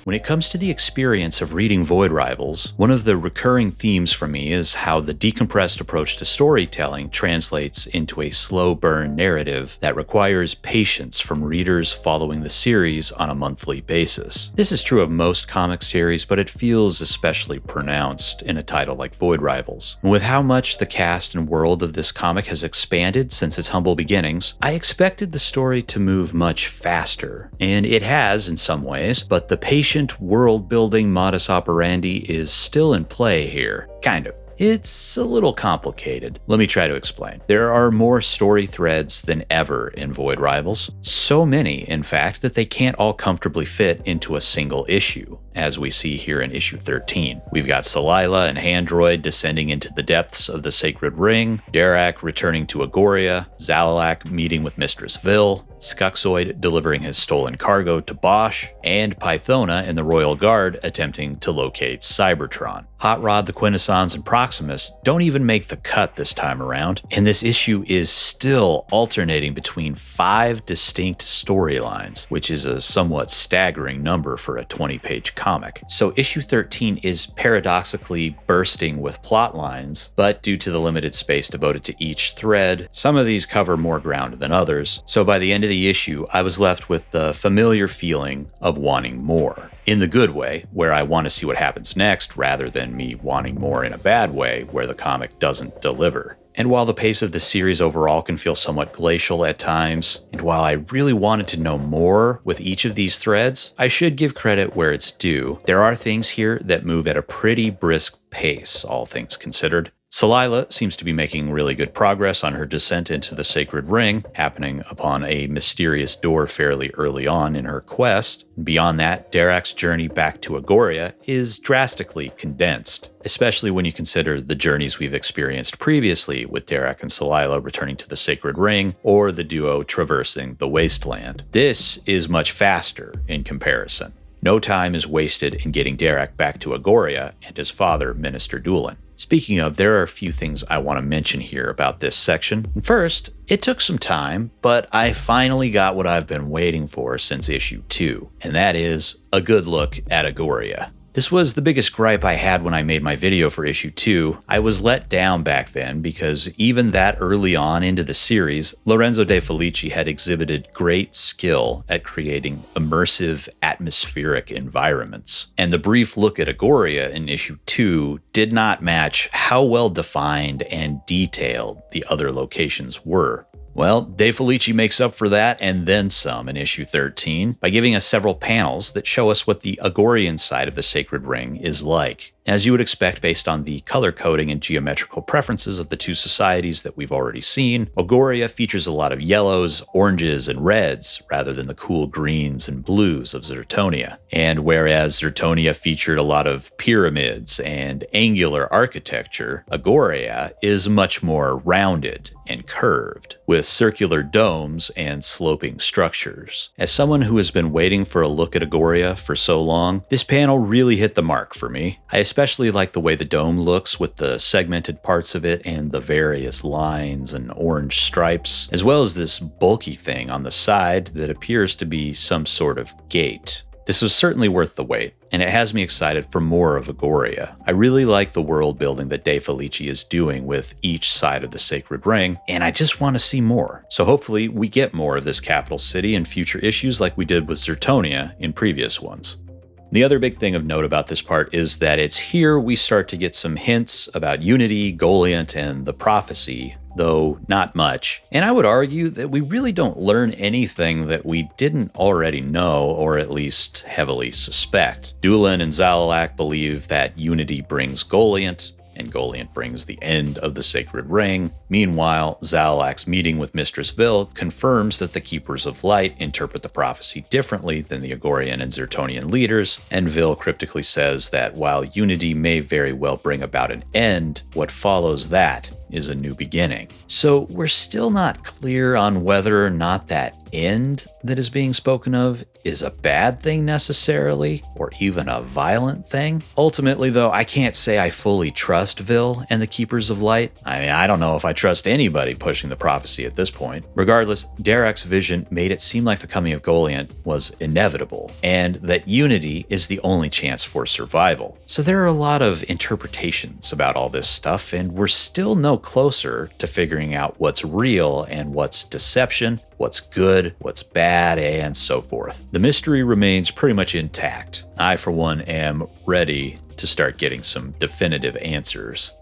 When it comes to the experience of reading Void Rivals, one of the recurring themes for me is how the decompressed approach to storytelling translates into a slow burn narrative that requires patience from readers following the series on a monthly basis. This is true of most comic series, but it feels especially pronounced in a title like Void Rivals. And with how much the cast and world of this comic has expanded since its humble beginnings, I expected the story to move much faster, and it has in some ways, but the patient world-building modus operandi is still in play here. Kind of. It's a little complicated. Let me try to explain. There are more story threads than ever in Void Rivals. So many, in fact, that they can't all comfortably fit into a single issue, as we see here in issue 13. We've got Celila and Handroid descending into the depths of the Sacred Ring, Darak returning to Agoria, Zalalak meeting with Mistress Vil, Skuxoid delivering his stolen cargo to Bosch, and Pythona and the Royal Guard attempting to locate Cybertron. Hot Rod, the Quintessons, and Proximus don't even make the cut this time around, and this issue is still alternating between 5 distinct storylines, which is a somewhat staggering number for a 20-page comic. So issue 13 is paradoxically bursting with plot lines, but due to the limited space devoted to each thread, some of these cover more ground than others. So by the end of the issue, I was left with the familiar feeling of wanting more. In the good way, where I want to see what happens next, rather than me wanting more in a bad way, where the comic doesn't deliver. And while the pace of the series overall can feel somewhat glacial at times, and while I really wanted to know more with each of these threads, I should give credit where it's due. There are things here that move at a pretty brisk pace, all things considered. Celila seems to be making really good progress on her descent into the Sacred Ring, happening upon a mysterious door fairly early on in her quest. Beyond that, Darak's journey back to Agoria is drastically condensed, especially when you consider the journeys we've experienced previously with Darak and Celila returning to the Sacred Ring, or the duo traversing the Wasteland. This is much faster in comparison. No time is wasted in getting Darak back to Agoria and his father, Minister Dulin. Speaking of, there are a few things I want to mention here about this section. First, it took some time, but I finally got what I've been waiting for since issue 2, and that is a good look at Agoria. This was the biggest gripe I had when I made my video for issue 2. I was let down back then because even that early on into the series, Lorenzo de Felici had exhibited great skill at creating immersive, atmospheric environments. And the brief look at Agoria in issue 2 did not match how well defined and detailed the other locations were. Well, De Felici makes up for that and then some in issue 13 by giving us several panels that show us what the Agorian side of the Sacred Ring is like. As you would expect based on the color coding and geometrical preferences of the two societies that we've already seen, Agoria features a lot of yellows, oranges, and reds rather than the cool greens and blues of Zertonia. And whereas Zertonia featured a lot of pyramids and angular architecture, Agoria is much more rounded and curved, with circular domes and sloping structures. As someone who has been waiting for a look at Agoria for so long, this panel really hit the mark for me. I especially like the way the dome looks with the segmented parts of it and the various lines and orange stripes, as well as this bulky thing on the side that appears to be some sort of gate. This was certainly worth the wait, and it has me excited for more of Agoria. I really like the world building that De Felici is doing with each side of the Sacred Ring, and I just want to see more. So hopefully we get more of this capital city in future issues like we did with Zertonia in previous ones. The other big thing of note about this part is that it's here we start to get some hints about Unity, Goliant, and the Prophecy, though not much. And I would argue that we really don't learn anything that we didn't already know, or at least heavily suspect. Dulin and Zalalak believe that Unity brings Goliant, and Goliant brings the end of the Sacred Ring. Meanwhile, Zalalak's meeting with Mistress Vil confirms that the Keepers of Light interpret the prophecy differently than the Agorian and Zertonian leaders, and Vil cryptically says that while Unity may very well bring about an end, what follows that is a new beginning. So we're still not clear on whether or not that end that is being spoken of is a bad thing necessarily, or even a violent thing. Ultimately, though, I can't say I fully trust Vil and the Keepers of Light. I mean, I don't know if I trust anybody pushing the prophecy at this point. Regardless, Derek's vision made it seem like the coming of Goliant was inevitable, and that unity is the only chance for survival. So there are a lot of interpretations about all this stuff, and we're still no closer to figuring out what's real and what's deception, what's good, what's bad, and so forth. The mystery remains pretty much intact. I, for one, am ready to start getting some definitive answers.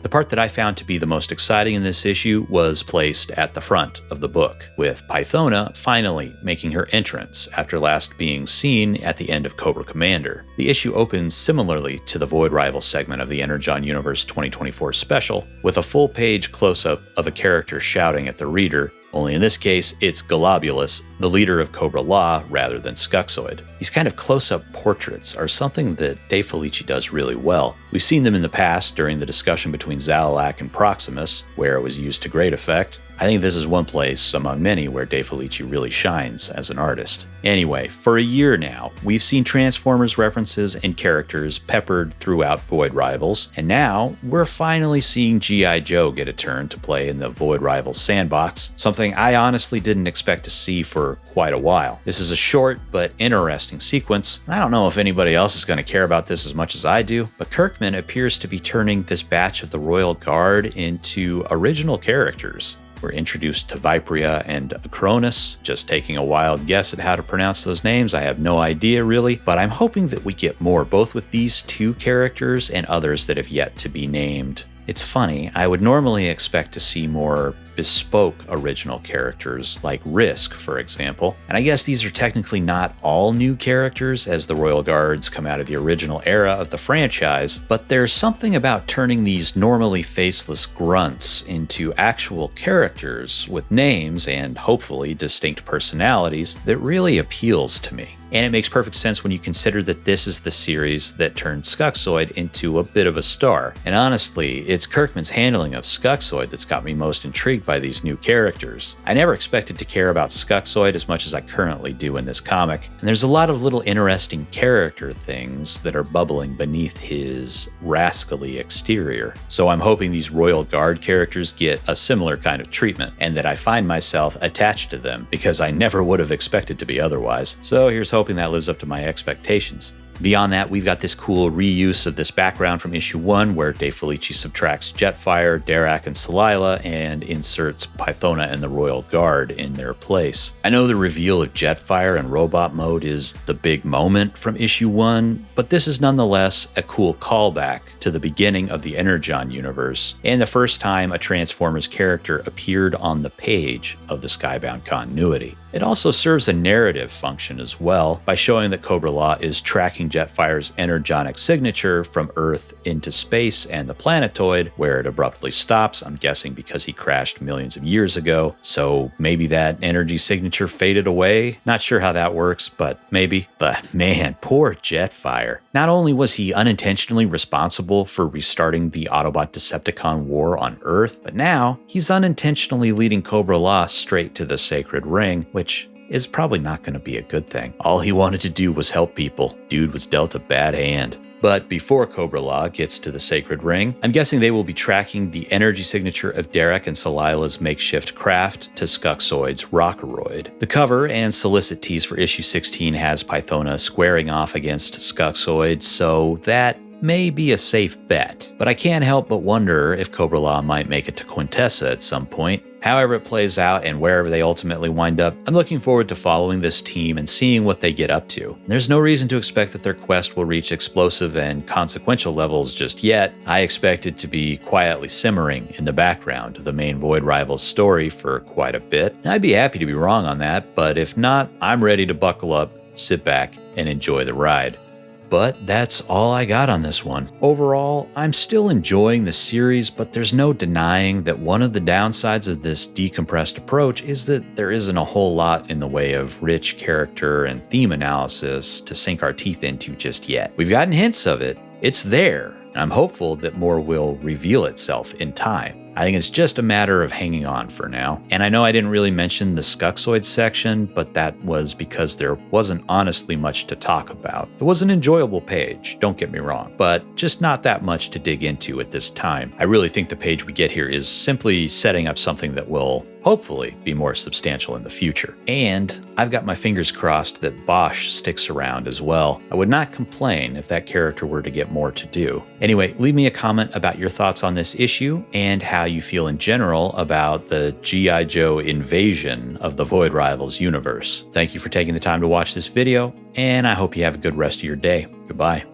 The part that I found to be the most exciting in this issue was placed at the front of the book, with Pythona finally making her entrance after last being seen at the end of Cobra Commander. The issue opens similarly to the Void Rival segment of the Energon Universe 2024 special, with a full-page close-up of a character shouting at the reader, only in this case, it's Globulus, the leader of Cobra-La, rather than Skuxoid. These kind of close-up portraits are something that Dave Felici does really well. We've seen them in the past during the discussion between Zalalac and Proximus, where it was used to great effect. I think this is one place among many where Dave Felici really shines as an artist. Anyway, for a year now, we've seen Transformers references and characters peppered throughout Void Rivals, and now we're finally seeing G.I. Joe get a turn to play in the Void Rivals sandbox, something I honestly didn't expect to see for quite a while. This is a short but interesting sequence. I don't know if anybody else is going to care about this as much as I do, but Kirkman appears to be turning this batch of the Royal Guard into original characters. We're introduced to Vipria and Acronis. Just taking a wild guess at how to pronounce those names, I have no idea really, but I'm hoping that we get more, both with these two characters and others that have yet to be named. It's funny, I would normally expect to see more bespoke original characters, like Risk, for example. And I guess these are technically not all new characters, as the Royal Guards come out of the original era of the franchise, but there's something about turning these normally faceless grunts into actual characters with names and hopefully distinct personalities that really appeals to me. And it makes perfect sense when you consider that this is the series that turned Skuxoid into a bit of a star. And honestly, it's Kirkman's handling of Skuxoid that's got me most intrigued by these new characters. I never expected to care about Skuxoid as much as I currently do in this comic, and there's a lot of little interesting character things that are bubbling beneath his rascally exterior. So I'm hoping these Royal Guard characters get a similar kind of treatment, and that I find myself attached to them, because I never would have expected to be otherwise. So here's hoping that lives up to my expectations. Beyond that, we've got this cool reuse of this background from issue 1 where Dave Felici subtracts Jetfire, Derek, and Celila and inserts Pythona and the Royal Guard in their place. I know the reveal of Jetfire and robot mode is the big moment from issue 1, but this is nonetheless a cool callback to the beginning of the Energon Universe and the first time a Transformers character appeared on the page of the Skybound continuity. It also serves a narrative function as well by showing that Cobra-La is tracking Jetfire's energonic signature from Earth into space and the planetoid, where it abruptly stops, I'm guessing because he crashed millions of years ago. So maybe that energy signature faded away. Not sure how that works, but maybe. But man, poor Jetfire. Not only was he unintentionally responsible for restarting the Autobot-Decepticon war on Earth, but now he's unintentionally leading Cobra-La straight to the Sacred Ring, which is probably not going to be a good thing. All he wanted to do was help people. Dude was dealt a bad hand. But before Cobra-La gets to the Sacred Ring, I'm guessing they will be tracking the energy signature of Derek and Celila's makeshift craft to Skuxoid's Rockoroid. The cover and solicit tease for issue 16 has Pythona squaring off against Skuxoid, so that may be a safe bet. But I can't help but wonder if Cobra-La might make it to Quintessa at some point. However it plays out and wherever they ultimately wind up, I'm looking forward to following this team and seeing what they get up to. There's no reason to expect that their quest will reach explosive and consequential levels just yet. I expect it to be quietly simmering in the background of the main Void Rivals story for quite a bit. I'd be happy to be wrong on that, but if not, I'm ready to buckle up, sit back, and enjoy the ride. But that's all I got on this one. Overall, I'm still enjoying the series, but there's no denying that one of the downsides of this decompressed approach is that there isn't a whole lot in the way of rich character and theme analysis to sink our teeth into just yet. We've gotten hints of it. It's there. I'm hopeful that more will reveal itself in time. I think it's just a matter of hanging on for now. And I know I didn't really mention the Skuxoid section, but that was because there wasn't honestly much to talk about. It was an enjoyable page, don't get me wrong, but just not that much to dig into at this time. I really think the page we get here is simply setting up something that will hopefully be more substantial in the future. And I've got my fingers crossed that Bosch sticks around as well. I would not complain if that character were to get more to do. Anyway, leave me a comment about your thoughts on this issue and how you feel in general about the G.I. Joe invasion of the Void Rivals universe. Thank you for taking the time to watch this video, and I hope you have a good rest of your day. Goodbye.